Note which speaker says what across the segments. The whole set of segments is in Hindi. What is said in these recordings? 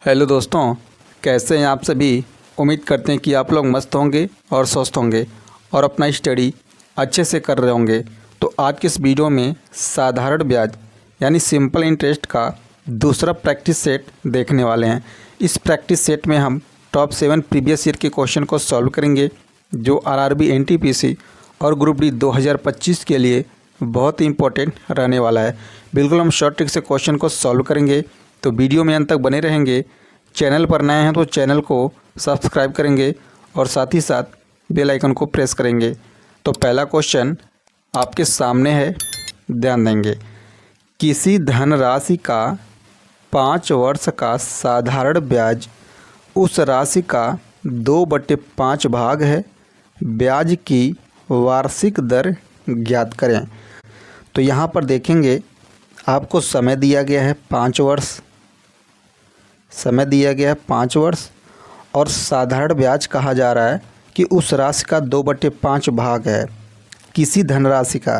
Speaker 1: हेलो दोस्तों, कैसे हैं आप सभी। उम्मीद करते हैं कि आप लोग मस्त होंगे और स्वस्थ होंगे और अपना स्टडी अच्छे से कर रहे होंगे। तो आज के इस वीडियो में साधारण ब्याज यानी सिंपल इंटरेस्ट का दूसरा प्रैक्टिस सेट देखने वाले हैं। इस प्रैक्टिस सेट में हम टॉप 7 प्रीवियस ईयर के क्वेश्चन को सॉल्व करेंगे जो आरआरबी एनटीपीसी और ग्रुप डी 2025 के लिए बहुत ही इंपॉर्टेंट रहने वाला है। बिल्कुल हम शॉर्ट ट्रिक से क्वेश्चन को सॉल्व करेंगे, तो वीडियो में अंत तक बने रहेंगे। चैनल पर नए हैं तो चैनल को सब्सक्राइब करेंगे और साथ ही साथ बेल आइकन को प्रेस करेंगे। तो पहला क्वेश्चन आपके सामने है, ध्यान देंगे। किसी धनराशि का 5 वर्ष का साधारण ब्याज उस राशि का 2/5 भाग है। ब्याज की वार्षिक दर ज्ञात करें। तो यहाँ पर देखेंगे आपको समय दिया गया है 5 वर्ष, समय दिया गया है 5 वर्ष और साधारण ब्याज कहा जा रहा है कि उस राशि का 2/5 भाग है किसी धनराशि का।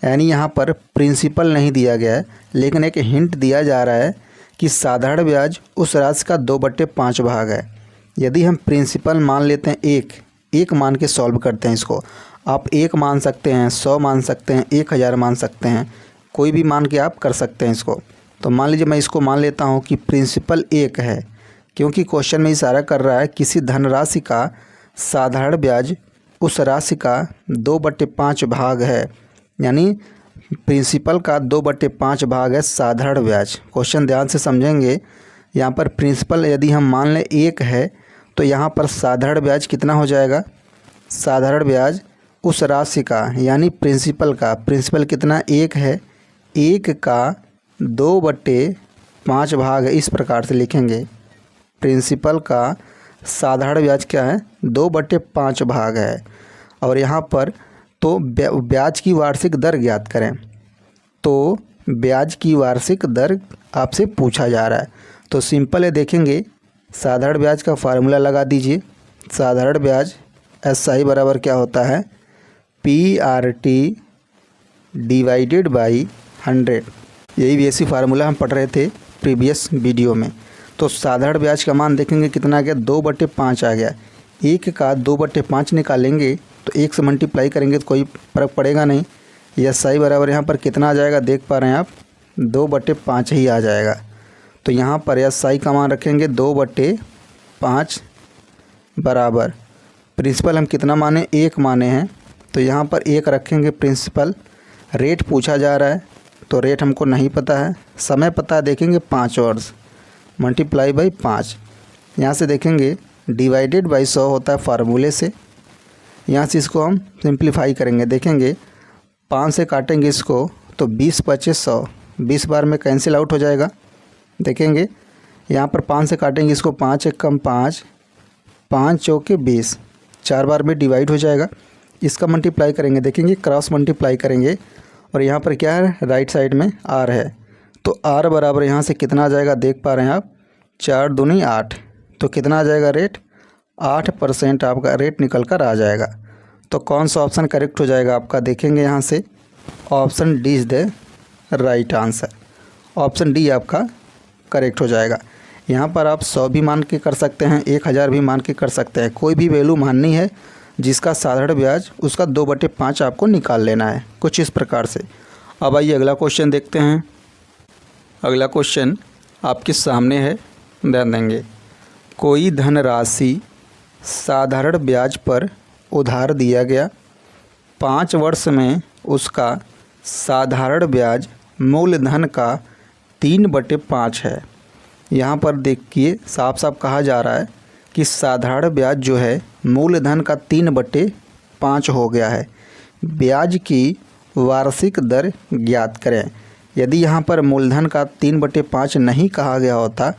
Speaker 1: यानी यहाँ पर प्रिंसिपल नहीं दिया गया है, लेकिन एक हिंट दिया जा रहा है कि साधारण ब्याज उस राशि का 2/5 भाग है। यदि हम प्रिंसिपल मान लेते हैं एक मान के सॉल्व करते हैं इसको। आप 1 मान सकते हैं, 100 मान सकते हैं, 1000 मान सकते हैं, कोई भी मान के आप कर सकते हैं इसको। तो मान लीजिए मैं इसको मान लेता हूँ कि प्रिंसिपल 1 है, क्योंकि क्वेश्चन में इशारा कर रहा है किसी धनराशि का साधारण ब्याज उस राशि का 2/5 भाग है। यानी प्रिंसिपल का 2/5 भाग है साधारण ब्याज। क्वेश्चन ध्यान से समझेंगे। यहाँ पर प्रिंसिपल यदि हम मान लें 1 है, तो यहाँ पर साधारण ब्याज कितना हो जाएगा। साधारण ब्याज उस राशि का यानी प्रिंसिपल का, प्रिंसिपल कितना 1 है, 1 का 2/5 भाग है। इस प्रकार से लिखेंगे, प्रिंसिपल का साधारण ब्याज क्या है, 2/5 भाग है। और यहाँ पर तो ब्याज की वार्षिक दर ज्ञात करें। तो ब्याज की वार्षिक दर आपसे पूछा जा रहा है, तो सिंपल है। देखेंगे साधारण ब्याज का फार्मूला लगा दीजिए। साधारण ब्याज SI बराबर क्या होता है, PRT डिवाइडेड बाई 100। यही बेसिक फार्मूला हम पढ़ रहे थे प्रीवियस वीडियो में। तो साधारण ब्याज का मान देखेंगे कितना आ गया, 2/5 आ गया। 1 का 2/5 निकालेंगे तो 1 से मल्टीप्लाई करेंगे तो कोई फ़र्क पड़ेगा नहीं। SI बराबर यहाँ पर कितना आ जाएगा, देख पा रहे हैं आप, 2/5 ही आ जाएगा। तो यहाँ पर SI का मान रखेंगे 2/5 बराबर प्रिंसिपल हम कितना माने, 1 माने हैं, तो यहाँ पर 1 रखेंगे प्रिंसिपल। रेट पूछा जा रहा है तो रेट हमको नहीं पता है। समय पता है, देखेंगे 5 वर्ष मल्टीप्लाई बाई 5। यहाँ से देखेंगे डिवाइडेड बाई 100 होता है फार्मूले से। यहाँ से इसको हम सिंप्लीफाई करेंगे। देखेंगे 5 से काटेंगे इसको तो 20 × 100, 20 बार में कैंसिल आउट हो जाएगा। देखेंगे यहाँ पर 5 से काटेंगे इसको, 5 × 1 = 5, 5 × 4 = 20, 4 बार में डिवाइड हो जाएगा। इसका मल्टीप्लाई करेंगे, देखेंगे क्रॉस मल्टीप्लाई करेंगे और यहाँ पर क्या है, राइट साइड में R है। तो R बराबर यहाँ से कितना आ जाएगा, देख पा रहे हैं आप, 4 दूनी 8। तो कितना आ जाएगा रेट, 8% आपका रेट निकल कर आ जाएगा। तो कौन सा ऑप्शन करेक्ट हो जाएगा आपका, देखेंगे यहाँ से option D is the right answer. Option D आपका करेक्ट हो जाएगा। यहाँ पर आप 100 भी मान के कर सकते हैं, 1000 भी मान के कर सकते हैं, कोई भी वैल्यू माननी है जिसका साधारण ब्याज उसका 2/5 आपको निकाल लेना है, कुछ इस प्रकार से। अब आइए अगला क्वेश्चन देखते हैं। अगला क्वेश्चन आपके सामने है, ध्यान देंगे। कोई धनराशि साधारण ब्याज पर उधार दिया गया, 5 वर्ष में उसका साधारण ब्याज मूलधन का 3/5 है। यहाँ पर देखिए साफ साफ कहा जा रहा है कि साधारण ब्याज जो है मूलधन का 3/5 हो गया है। ब्याज की वार्षिक दर ज्ञात करें। यदि यहाँ पर मूलधन का 3/5 नहीं कहा गया होता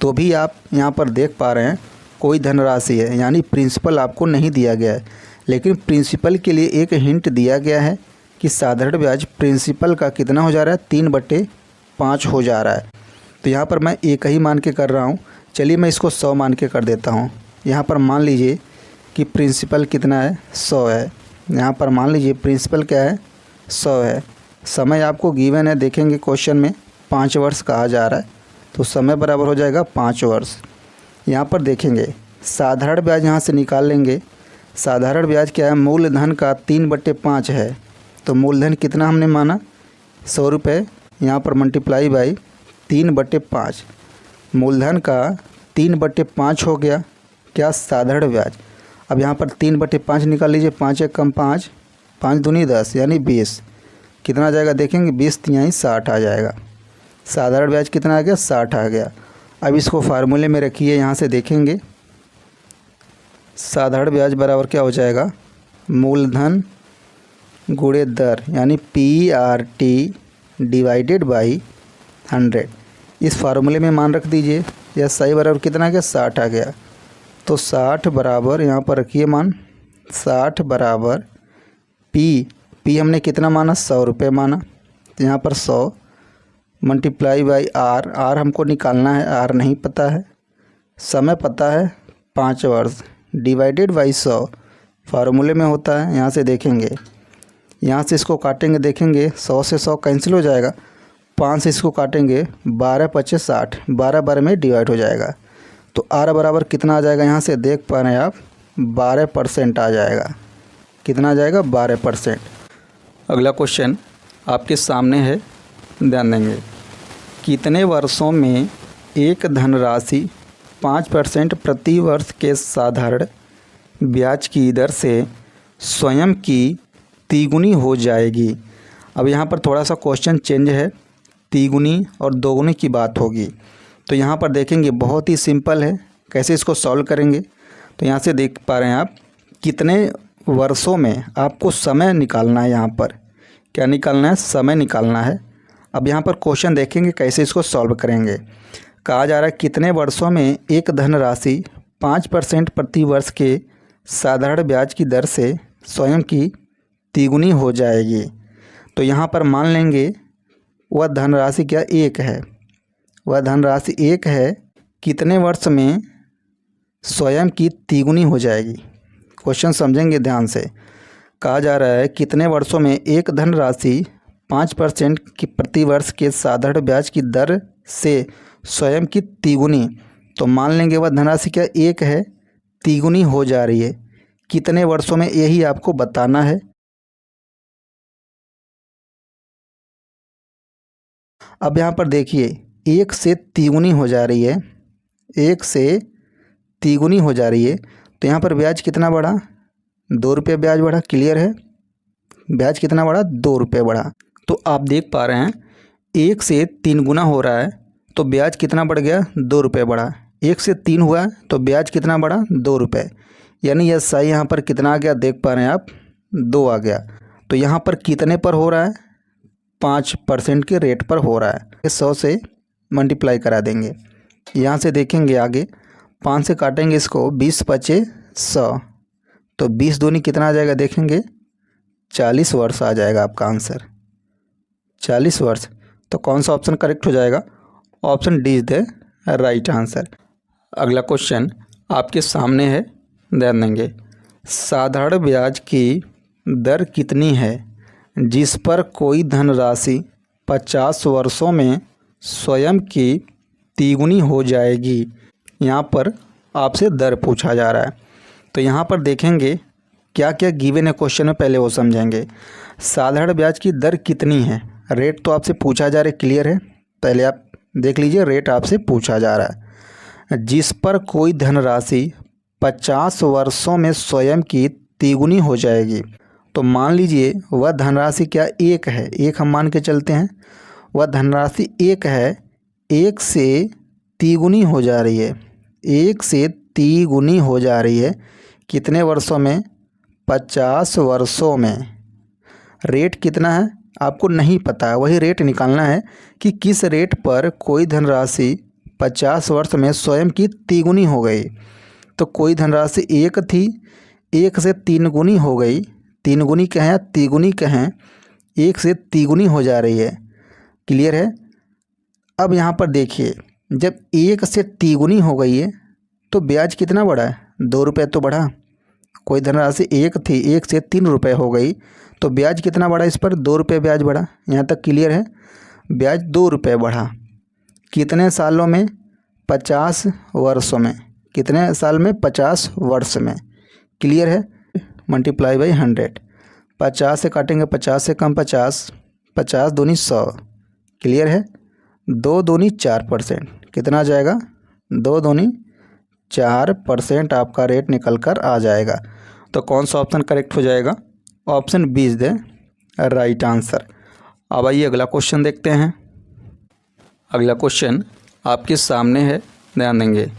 Speaker 1: तो भी आप यहाँ पर देख पा रहे हैं कोई धनराशि है, यानी प्रिंसिपल आपको नहीं दिया गया है, लेकिन प्रिंसिपल के लिए एक हिंट दिया गया है कि साधारण ब्याज प्रिंसिपल का कितना हो जा रहा है, 3/5 हो जा रहा है। तो यहाँ पर मैं 1 ही मान के कर रहा हूँ। चलिए मैं इसको 100 मान के कर देता हूँ। यहाँ पर मान लीजिए कि प्रिंसिपल कितना है, 100 है। यहाँ पर मान लीजिए प्रिंसिपल क्या है, 100 है। समय आपको गिवन है, देखेंगे क्वेश्चन में 5 वर्ष कहा जा रहा है। तो समय बराबर हो जाएगा 5 वर्ष। यहाँ पर देखेंगे साधारण ब्याज यहाँ से निकाल लेंगे। साधारण ब्याज क्या है, मूलधन का 3/5 है। तो मूलधन कितना हमने माना 100 रुपये, यहाँ पर मल्टीप्लाई बाई 3/5। मूलधन का 3/5 हो गया क्या, साधारण ब्याज। अब यहाँ पर 3/5 निकाल लीजिए, 5 एक कम 5, 5 दूनी 10 यानी 20। कितना आ जाएगा देखेंगे, 20 तिहाई 60 आ जाएगा। साधारण ब्याज कितना आ गया, 60 आ गया। अब इसको फार्मूले में रखिए, यहाँ से देखेंगे साधारण ब्याज बराबर क्या हो जाएगा, मूलधन गुणे दर यानी PRT डिवाइडेड बाई 100। इस फार्मूले में मान रख दीजिए। यह सही बराबर कितना आ गया, 60 आ गया। तो 60 बराबर यहाँ पर रखिए मान, 60 बराबर P हमने कितना माना, 100 रुपये माना। तो यहाँ पर 100 मल्टीप्लाई बाई R हमको निकालना है, R नहीं पता है। समय पता है 5 वर्ष, डिवाइडेड बाई 100 फार्मूले में होता है। यहाँ से देखेंगे, यहाँ से इसको काटेंगे, देखेंगे 100 से 100 कैंसिल हो जाएगा। 5 से इसको काटेंगे, 12 25 60, 12 में डिवाइड हो जाएगा। तो R बराबर कितना आ जाएगा, यहाँ से देख पा रहे हैं आप 12% आ जाएगा। कितना आ जाएगा, 12%। अगला क्वेश्चन आपके सामने है, ध्यान देंगे। कितने वर्षों में एक धनराशि 5% प्रति वर्ष के साधारण ब्याज की दर से स्वयं की तिगुनी हो जाएगी। अब यहाँ पर थोड़ा सा क्वेश्चन चेंज है, तिगुनी और दोगुनी की बात होगी। तो यहाँ पर देखेंगे बहुत ही सिंपल है, कैसे इसको सॉल्व करेंगे। तो यहाँ से देख पा रहे हैं आप, कितने वर्षों में आपको समय निकालना है। यहाँ पर क्या निकालना है, समय निकालना है। अब यहाँ पर क्वेश्चन देखेंगे कैसे इसको सॉल्व करेंगे। कहा जा रहा है कितने वर्षों में एक धनराशि 5% प्रति वर्ष के साधारण ब्याज की दर से स्वयं की तिगुनी हो जाएगी। तो यहाँ पर मान लेंगे वह धनराशि क्या, 1 है। वह धनराशि 1 है, कितने वर्ष में स्वयं की तिगुनी हो जाएगी। क्वेश्चन समझेंगे ध्यान से। कहा जा रहा है कितने वर्षों में एक धनराशि 5% की प्रति वर्ष के साधारण ब्याज की दर से स्वयं की तिगुनी। तो मान लेंगे वह धनराशि क्या, 1 है, तिगुनी हो जा रही है। कितने वर्षों में, यही आपको बताना है। अब यहाँ पर देखिए 1 से तिगुनी हो जा रही है, 1 से तिगुनी हो जा रही है। तो यहाँ पर ब्याज कितना बढ़ा, 2 रुपये ब्याज बढ़ा। क्लियर है, ब्याज कितना बढ़ा, 2 रुपये बढ़ा। तो आप देख पा रहे हैं 1 से 3 गुना हो रहा है, तो ब्याज कितना बढ़ गया, 2 रुपये बढ़ा। 1 से 3 हुआ तो ब्याज कितना बढ़ा, 2 रुपये। यानी यह सही यहाँ पर कितना आ गया, देख पा रहे हैं आप, 2 आ गया। तो यहाँ पर कितने पर हो रहा है, 5% के रेट पर हो रहा है। 100 से मल्टीप्लाई करा देंगे। यहाँ से देखेंगे आगे, 5 से काटेंगे इसको, 20 पचे 100, तो 20 दूनी कितना आ जाएगा देखेंगे, 40 वर्ष आ जाएगा आपका आंसर, 40 वर्ष। तो कौन सा ऑप्शन करेक्ट हो जाएगा, option D is the right answer. अगला क्वेश्चन आपके सामने है, ध्यान देंगे। साधारण ब्याज की दर कितनी है जिस पर कोई धनराशि 50 वर्षों में स्वयं की तिगुनी हो जाएगी। यहाँ पर आपसे दर पूछा जा रहा है। तो यहाँ पर देखेंगे क्या क्या गिवन है क्वेश्चन में, पहले वो समझेंगे। साधारण ब्याज की दर कितनी है, रेट तो आपसे पूछा जा रहा है, क्लियर है। पहले आप देख लीजिए, रेट आपसे पूछा जा रहा है। जिस पर कोई धनराशि 50 वर्षों में स्वयं की तिगुनी हो जाएगी। तो मान लीजिए वह धनराशि क्या, 1 है, 1 हम मान के चलते हैं। वह धनराशि 1 है, 1 से तिगुनी हो जा रही है, 1 से तिगुनी हो जा रही है। कितने वर्षों में, 50 वर्षों में। रेट कितना है आपको नहीं पता है, वही रेट निकालना है कि किस रेट पर कोई धनराशि 50 वर्ष में स्वयं की तिगुनी हो गई। तो कोई धनराशि 1 थी, 1 से 3 गुनी हो गई, 3 गुनी कहें तिगुनी कहें, 1 से तिगुनी हो जा रही है। क्लियर है। अब यहाँ पर देखिए, जब 1 से तिगुनी हो गई है तो ब्याज कितना बढ़ा है, 2 रुपये तो बढ़ा। कोई धनराशि 1 थी, 1 से 3 रुपये हो गई, तो ब्याज कितना बढ़ा, इस पर 2 रुपये ब्याज बढ़ा। यहाँ तक क्लियर है, ब्याज 2 रुपये बढ़ा। कितने सालों में? 50 वर्षों में। कितने साल में? 50 वर्ष में। क्लियर है? Multiply by 100। 50 से काटेंगे 50 से कम 50, 50 दूनी 100। क्लियर है? 2 दूनी 4%। कितना आ जाएगा? 2 दूनी 4% आपका रेट निकल कर आ जाएगा। तो कौन सा ऑप्शन करेक्ट हो जाएगा? Option B is the right answer. अब आइए अगला क्वेश्चन देखते हैं। अगला क्वेश्चन आपके सामने है, ध्यान देंगे।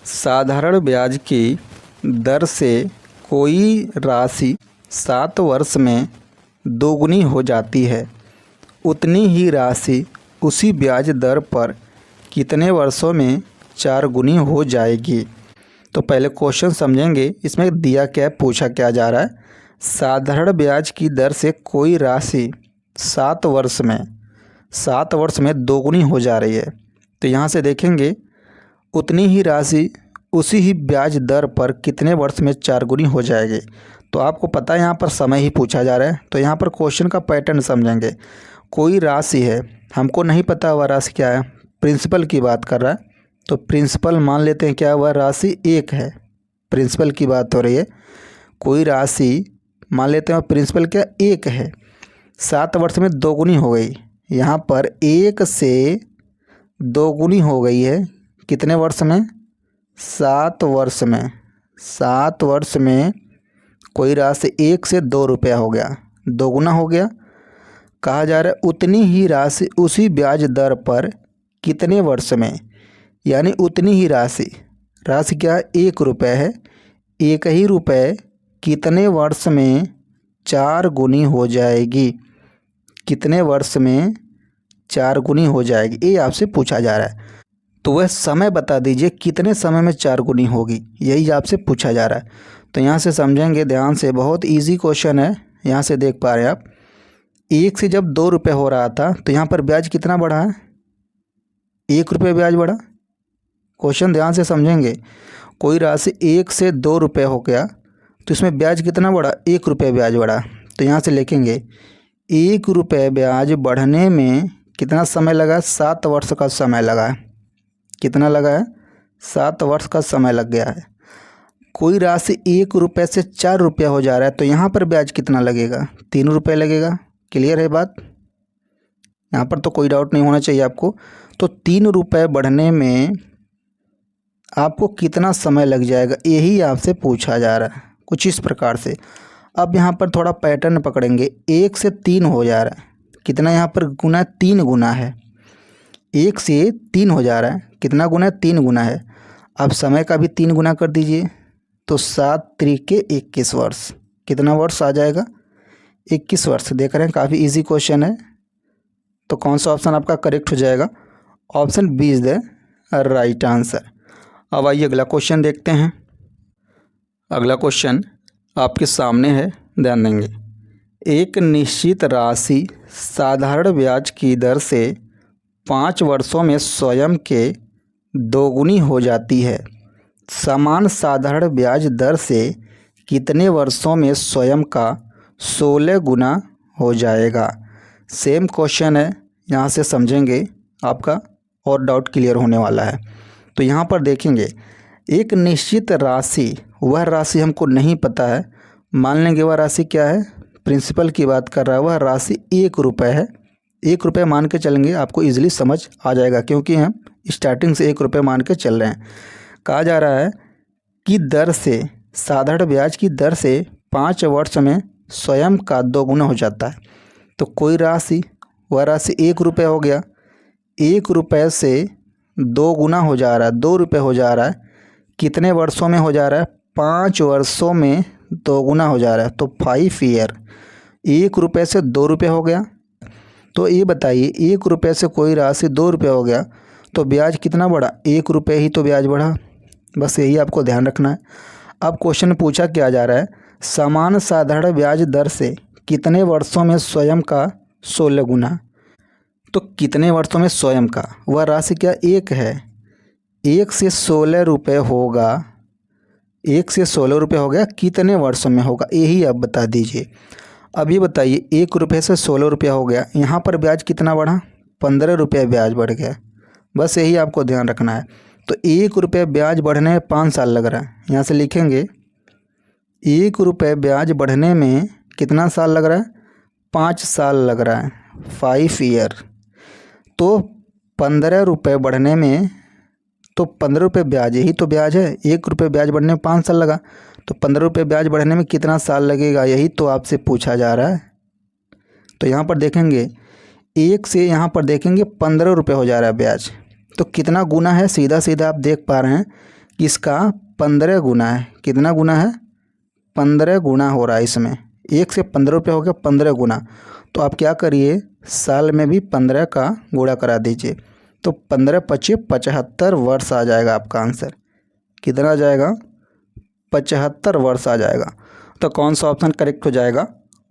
Speaker 1: साधारण ब्याज की दर से कोई राशि 7 वर्ष में दोगुनी हो जाती है, उतनी ही राशि उसी ब्याज दर पर कितने वर्षों में 4 गुनी हो जाएगी? तो पहले क्वेश्चन समझेंगे, इसमें दिया क्या है, पूछा क्या जा रहा है। साधारण ब्याज की दर से कोई राशि 7 वर्ष में दोगुनी हो जा रही है। तो यहाँ से देखेंगे उतनी ही राशि उसी ही ब्याज दर पर कितने वर्ष में 4 गुनी हो जाएगी। तो आपको पता है यहाँ पर समय ही पूछा जा रहा है। तो यहाँ पर क्वेश्चन का पैटर्न समझेंगे। कोई राशि है, हमको नहीं पता वह राशि क्या है, प्रिंसिपल की बात कर रहा है। तो प्रिंसिपल मान लेते हैं क्या, वह राशि 1 है। प्रिंसिपल की बात हो रही है। कोई राशि मान लेते हैं प्रिंसिपल क्या, 1 है। 7 वर्ष में दोगुनी हो गई। यहाँ पर 1 से दोगुनी हो गई है कितने वर्ष में? 7 वर्ष में। 7 वर्ष में कोई राशि 1 से 2 रुपया हो गया, दोगुना हो गया। कहा जा रहा है उतनी ही राशि उसी ब्याज दर पर कितने वर्ष में, यानी उतनी ही राशि क्या 1 रुपये है, 1 ही रुपये कितने वर्ष में 4 गुनी हो जाएगी? कितने वर्ष में 4 गुनी हो जाएगी, ये आपसे पूछा जा रहा है। तो वह समय बता दीजिए कितने समय में 4 गुनी होगी, यही आपसे पूछा जा रहा है। तो यहाँ से समझेंगे ध्यान से, बहुत इजी क्वेश्चन है। यहाँ से देख पा रहे हैं आप, 1 से जब 2 रुपये हो रहा था तो यहाँ पर ब्याज कितना बढ़ा है? 1 रुपये ब्याज बढ़ा। क्वेश्चन ध्यान से समझेंगे। कोई राशि 1 से 2 रुपये हो गया तो इसमें ब्याज कितना बढ़ा? 1 रुपये ब्याज बढ़ा। तो यहाँ से लिखेंगे 1 रुपये ब्याज बढ़ने में कितना समय लगा? 7 वर्ष का समय लगा है। कितना लगा है? 7 वर्ष का समय लग गया है। कोई राशि 1 रुपये से 4 रुपया हो जा रहा है तो यहाँ पर ब्याज कितना लगेगा? 3 रुपये लगेगा। क्लियर है बात? यहाँ पर तो कोई डाउट नहीं होना चाहिए आपको। तो 3 रुपये बढ़ने में आपको कितना समय लग जाएगा, यही आपसे पूछा जा रहा है कुछ इस प्रकार से। अब यहाँ पर थोड़ा पैटर्न पकड़ेंगे। 1 से 3 हो जा रहा है, कितना यहाँ पर गुना? 3 गुना है। 1 से 3 हो जा रहा है, कितना गुना है? 3 गुना है। अब समय का भी 3 गुना कर दीजिए तो 7 त्रिके 21 वर्ष। कितना वर्ष आ जाएगा? 21 वर्ष। देख रहे हैं काफ़ी इजी क्वेश्चन है। तो कौन सा ऑप्शन आपका करेक्ट हो जाएगा? Option B is the right answer. अब आइए अगला क्वेश्चन देखते हैं। अगला क्वेश्चन आपके सामने है, ध्यान देंगे। एक निश्चित राशि साधारण ब्याज की दर से 5 वर्षों में स्वयं के दोगुनी हो जाती है। समान साधारण ब्याज दर से कितने वर्षों में स्वयं का 16 गुना हो जाएगा? सेम क्वेश्चन है, यहाँ से समझेंगे आपका और डाउट क्लियर होने वाला है। तो यहाँ पर देखेंगे एक निश्चित राशि, वह राशि हमको नहीं पता है, मान लेंगे वह राशि क्या है, प्रिंसिपल की बात कर रहा है, वह राशि 1 रुपये है। 1 रुपये मान के चलेंगे, आपको इजीली समझ आ जाएगा क्योंकि हम स्टार्टिंग से 1 रुपये मान के चल रहे हैं। कहा जा रहा है कि दर से, साधारण ब्याज की दर से 5 वर्ष में स्वयं का 2 गुना हो जाता है। तो कोई राशि, वह राशि 1 रुपये हो गया, 1 रुपये से 2 गुना हो जा रहा है, 2 रुपये हो जा रहा है। कितने वर्षों में हो जा रहा है? 5 वर्षों में 2 गुना हो जा रहा है। तो 5 ईयर। 1 रुपये से 2 रुपये हो गया। तो ये बताइए 1 रुपये से कोई राशि 2 रुपये हो गया तो ब्याज कितना बढ़ा? 1 रुपये ही तो ब्याज बढ़ा। बस यही आपको ध्यान रखना है। अब क्वेश्चन पूछा क्या जा रहा है, समान साधारण ब्याज दर से कितने वर्षों में स्वयं का 16 गुना। तो कितने वर्षों में स्वयं का, वह राशि क्या 1 है, 1 से 16 रुपये होगा, 1 से 16 रुपये हो गया, कितने वर्षों में होगा यही आप बता दीजिए। अब ये बताइए 1 रुपये से 16 रुपया हो गया, यहाँ पर ब्याज कितना बढ़ा? 15 रुपये ब्याज बढ़ गया। बस यही आपको ध्यान रखना है। तो 1 रुपये ब्याज बढ़ने में 5 साल लग रहा है, यहाँ से लिखेंगे 1 रुपये ब्याज बढ़ने में कितना साल लग रहा है, 5 साल लग रहा है, 5 ईयर। तो 15 रुपये बढ़ने में, तो 15 रुपये ब्याज, यही तो ब्याज है, 1 रुपये ब्याज बढ़ने में 5 साल लगा, तो 15 रुपये ब्याज बढ़ने में कितना साल लगेगा, यही तो आपसे पूछा जा रहा है। तो यहाँ पर देखेंगे 1 से यहाँ पर देखेंगे 15 रुपये हो जा रहा है ब्याज, तो कितना गुना है, सीधा सीधा आप देख पा रहे हैं कि इसका 15 गुना है। कितना गुना है, 15 गुना हो रहा है इसमें। 1 से 15 रुपये हो गया 15 गुना। तो आप क्या करिए, साल में भी 15 का गुणा करा दीजिए, तो 15 पच्चीस 75 वर्ष आ जाएगा आपका आंसर। कितना आ जाएगा, 75 वर्ष आ जाएगा। तो कौन सा ऑप्शन करेक्ट हो जाएगा,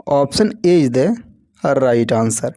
Speaker 1: option A is the right answer.